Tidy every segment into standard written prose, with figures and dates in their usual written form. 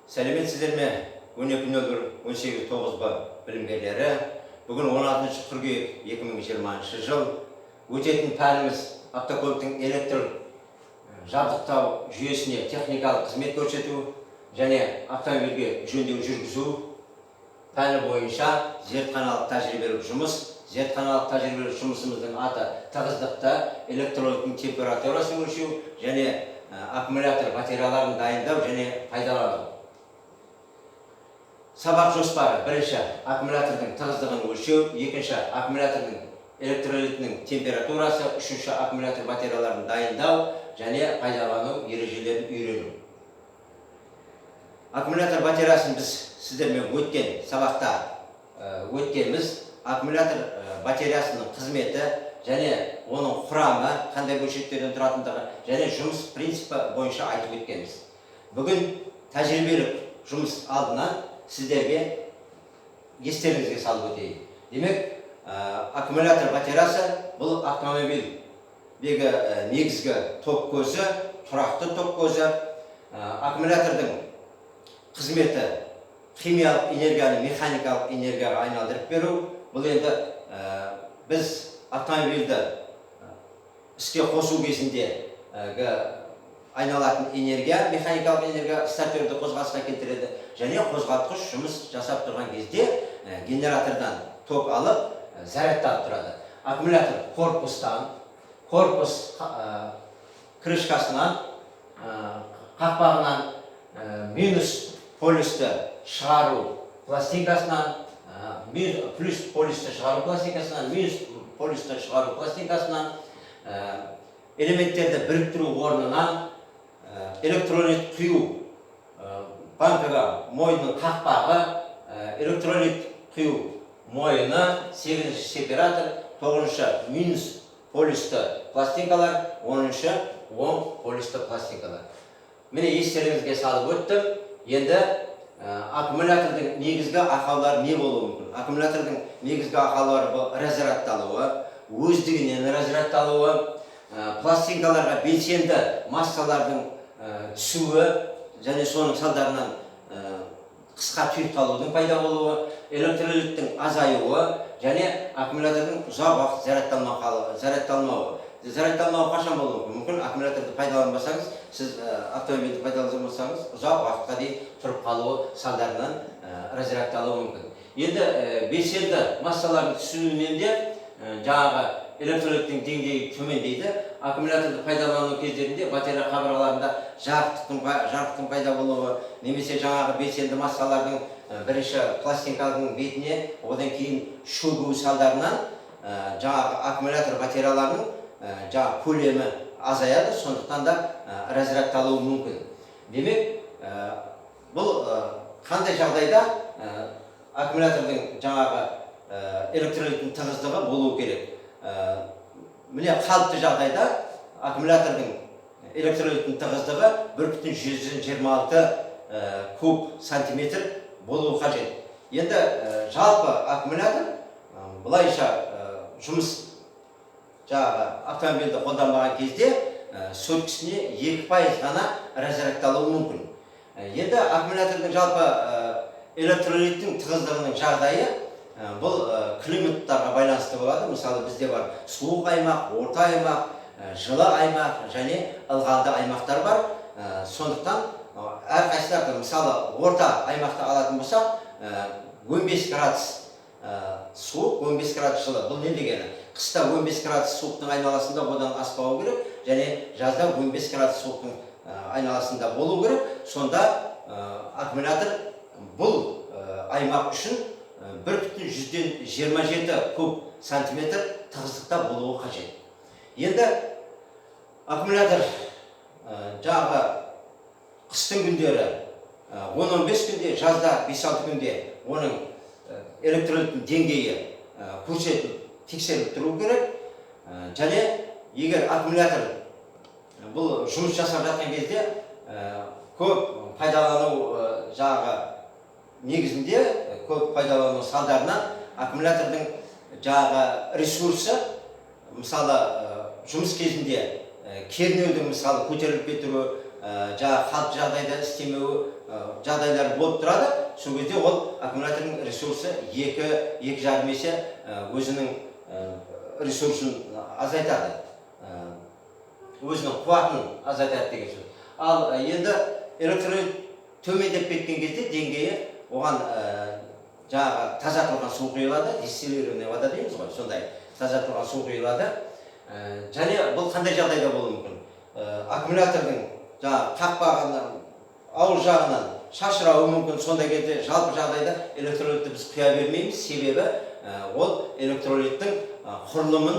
Сәлеметсіздер ме? 12.01.18.9 білімгерлері. Бүгін 16 қыркүйек 2020 жыл. Өтетін пәніміз автокөліктің электр жабдықтау жүйесіне техникалық қызмет көрсету және автомобильге жөндеу жүргізу пәні бойынша зертханалық тәжірибелік жұмыс. Зертханалық тәжірибелік жұмысымыздың аты тығыздықты, электролиттің температурасын өлшеу және аккумулятор батареяларын дайындау және пайдалану. Сабақ жоспары: бірінші, аккумулятордың тығыздығын өлшеу, екінші, аккумулятордың электролитінің температурасы, үшінші, аккумулятор батареяларын дайындау және пайдалану ережелерін үйрену. Аккумулятор батареясын біз сіздермен өткен сабақта өткенбіз. Аккумулятор батареясының қызметі және оның құрамы, қандай бөлшектерден тұратындығы және жұмыс принципі бойынша айтып өткенбіз. Бүгін тәжірибелік жұмыс алдынан сіздерге естеріңізге салып өтейін. Демек, аккумулятор батареясы бұл автомобильдегі негізгі ток көзі, тұрақты ток көзі. Аккумулятордың қызметі химиялық энергияны механикалық энергияға айналдырып беру. Бұл енді біз автомобильді іске қосу кезінде айналатын энергия, механикалық энергия стартерді қозғалысқа келтіреді және қозғалтқыш жұмыс жасап тұрған кезде генератордан ток алып зарядталып тұрады. Аккумулятор корпус крышкасынан, қақпағынан минус полюсті шығару пластинкасынан, плюс полюсті шығару пластинкасынан, минус полюсті шығару пластинкасынан, элементтерді біріктіру орнынан, электролит құю банкаға мойынның қақпағы, электролит құю мойыны, 8-ші сепаратор, 9-ші минус полюсті пластинкалар, 10-ші оң полюсті пластинкалар. Міне естеріңізге салып өттім. Енді аккумулятордың негізгі ақаулары не болуы мүмкін? Аккумулятордың негізгі ақаулары бұл разрядталуы, өздігінен разрядталуы, пластинкаларға белсенді массалардың түсуі және соның салдарынан қысқа тұйықталудың пайда болуы, электролиттің азаюы және аккумулятордың ұзақ уақыт зарядталмауы. Зарядталмауы қашан болуы мүмкін? Аккумуляторды пайдаланбасаңыз, сіз автомобильді пайдаланбасаңыз, ұзақ уақытқа дейін тұрып қалуы салдарынан разрядталуы мүмкін. Енді белсенді массалардың түсуінен де жаңағы электролиттің деңгейі төмендейді. Аккумуляторды пайдалану кездерінде батарея қабырғаларында жарықтың пайда болуы, немесе жаңағы белсенді массалардың бірінші пластинканың бетіне, одан кейін шөгуі салдарынан жаңағы аккумулятор батареяларының жаңағы көлемі азаяды, сондықтан да разрядталуы мүмкін. Демек, бұл қандай жағдайда аккумулятордың жаңағы электролиттің тығыздығы болуы керек? Міне қалыпты жағдайда аккумулятордың электролиттің тығыздығы 1,126 куб сантиметр болуы қажет. Енді жалпы аккумулятор бұлайша жұмыс автомобильді қолданбаған кезде сөткісіне 2% ғана разрядталуы мүмкін. Енді аккумулятордың жалпы электролиттің тығыздығының жағдайы бұл климаттарға байланысты болады. Мысалы, бізде бар суық аймақ, орта аймақ, жылы аймақ және ылғалды аймақтар бар. Сондықтан әрқайсыларды, мысалы, орта аймақты алатын болсақ, 15 градус суық, 15 градус жылы. Бұл не дегені? Қыста 15 градус суықтың айналасында одан аспауы керек, және жазда 15 градус суықтың айналасында болу керек. Сонда аккумулятор бұл аймақ үшін 1,127 куб сантиметр тығыздықта болуы қажет. Енді аккумулятор жаңағы қыстың күндері 10-15 күнде, жазда 5-6 күнде оның электролиттің деңгейі тексеріліп тұру керек. Және егер аккумулятор бұл жұмыс жасап жатқан кезде көп пайдалану негізінде, көп пайдалану салдарынан аккумулятордың ресурсы, мысалы, жұмыс кезінде кернеудің көтеріліп кетуі, жаңағы қалыпты жағдайда істемеуі жағдайлар болып тұрады. Сол кезде ол аккумулятордың ресурсы 2-2,5 есе өзінің ресурсын азайтады, өзінің қуатын азайтады деген сөз. Ал енді электролит төмендеп кеткен кезде деңгейі оған жаңағы тазартылған су құйылады, дистиллированная вода дейміз ғой, сондай тазартылған су құйылады. Және бұл қандай жағдайда болуы мүмкін? Аккумулятордың жаңағы қақпағынан, ауыз жағынан шашырауы мүмкін. Сондай кезде жалпы жағдайда электролитті біз құя бермейміз, себебі ол электролиттің құрылымын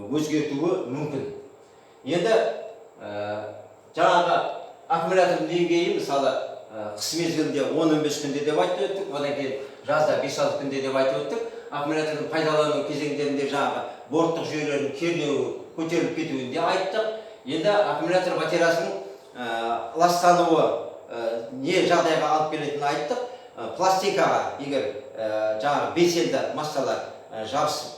өзгертуі мүмкін. Енді жаңағы аккумулятордың деңгейі мысалы қыс мезгілінде 10-15 күнде деп айтып өттік, одан кейін жазда 5-6 күнде деп айтып өттік. Аккумулятордың пайдалану кезеңдерінде жаңағы борттық жүйелердің кернеуі көтеріліп кетуінде айттық. Енді аккумулятор батареясының ластануы не жағдайға алып келетінін айттық. Пластикаға егер жаңағы белсенді массалар жабысып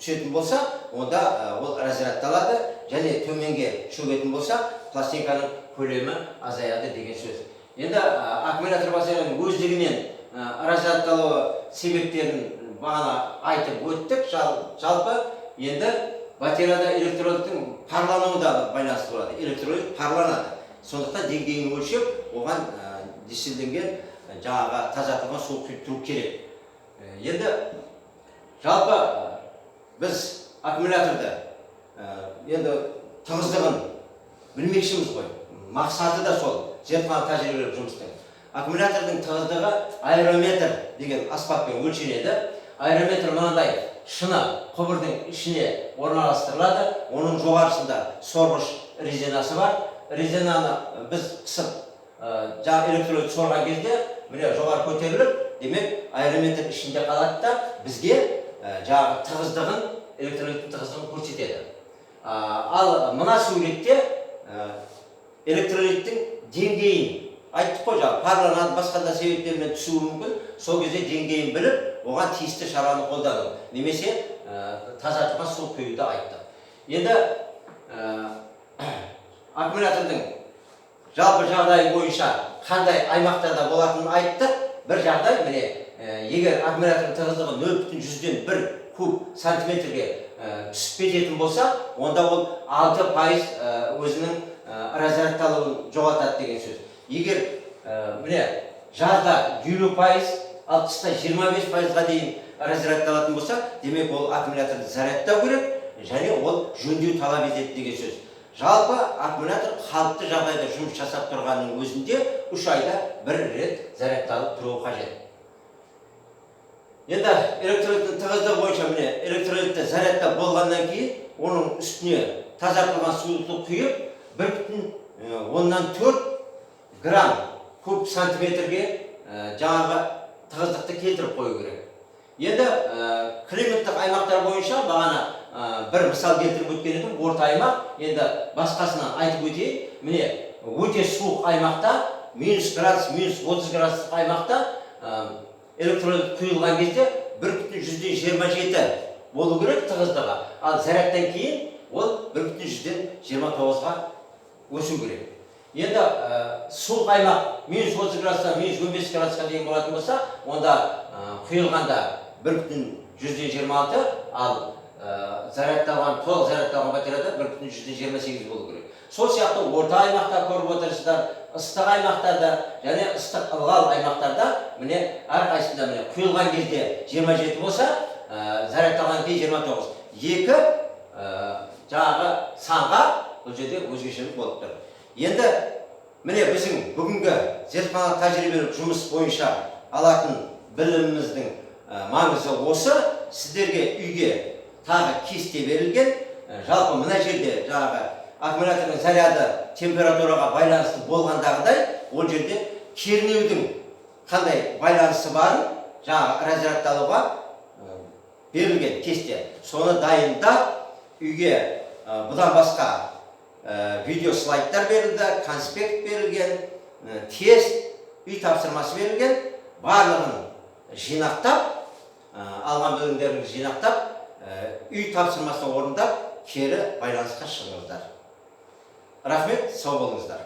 түсетін болса, онда ол разрядталады, және төменге шөгетін болса, пластиканың көлемі азаяды деген сөз. Енді аккумулятор батареяның өздігінен разрядталуы себептерін бағана айтып өттік. Жалпы енді батареяда электролиттің парлануы да байланысты болады. Электролит парланады. Сондықтан деңгейін өлшеп, оған дистилленген жаңағы тазартылған су құйып тұру керек. Енді жалпы біз аккумуляторды енді тығыздығын білмекшіміз ғой. Мақсаты да сол, зертхана тәжірибелік жұмыстың. Аккумулятордың тығыздығы аэрометр деген аспаппен өлшенеді. Аэрометр мынандай шыны құбырдың ішіне орналастырылады. Оның жоғарысында сорғыш резинасы бар. Резинаны біз қысып жаңағы электролит сорған кезде міне жоғары көтеріліп, демек аэрометр ішінде қалады да бізге жаңағы тығыздығын, электролиттің тығыздығын көрсетеді. Ал мына суретте электролиттің деңгейін айттық қой, жаңағы парланады, басқа да себептермен түсуі мүмкін. Сол кезде деңгейін біліп, оған тиісті шараны қолдану, немесе тазартылған су құюды айттық. Енді аккумулятордың жалпы жағдайы бойынша қандай аймақтарда болатынын айттық. Бір жағдай, міне, егер аккумулятордың тығыздығы 0,1 куб сантиметрге түсіп кететін болса, онда ол 6% өзінің разрядталуын жоғалтады деген сөз. Егер міне жазда 50%, ал қыста 25%-ға дейін разрядталатын болса, демек ол аккумуляторды зарядтау керек, және ол жөндеу талап етеді деген сөз. Жалпы аккумулятор қалыпты жағдайда жұмыс жасап тұрғанның өзінде 3 айда бір рет зарядталып тұруы қажет. Енді электролиттің тығыздығы бойынша міне электролитті зарядтап болғаннан кейін, оның үстіне тазартылған суды құйып, 1,4 грамм куб сантиметрге жаңағы тығыздықты келтіріп қою керек. Енді климаттық аймақтар бойынша бағана бір мысал келтіріп өткен едім, орта аймақ. Енді басқасынан айтып өтейін. Міне өте суық аймақта, -30 градус, -30 градустық аймақта электролит құйылған кезде 1,27 болу керек тығыздығы. Ал зарядтан кейін ол 1,29-ға өсу керек. Енді суық аймақ -30 градустан -15 градусқа дейін болатын болса, онда құйылғанда 1,126, ал толық зарядталған батареяда 1,128 болу керек. Сол сияқты орта аймақта көріп отырсыздар, ыстық аймақтарда және ыстық ылғал аймақтарда міне әрқайсысында міне құйылған кезде 27 болса, зарядталған кейін 29. Екі жаңағы санға бұл жерде өзгешелік болып тұр. Енді міне біздің бүгінгі зертхана тәжірибелік жұмыс бойынша алатын біліміміздің маңызы осы. Сіздерге үйге тағы кесте берілген. Жалпы мына жерде жаңағы аккумулятордың заряды температураға байланысты болғандағыдай, ол жерде кернеудің қандай байланысы барын жаңағы разрядталуға берілген кесте. Соны дайындап үйге бұдан басқа видео слайдтар берілді, конспект берілген, тест, үй тапсырмасы берілген. Барлығын жинақтап, алған білімдерін жинақтап, үй тапсырмасын орындап, кері байланысқа шығыңыздар. Рахмет, сау болыңыздар.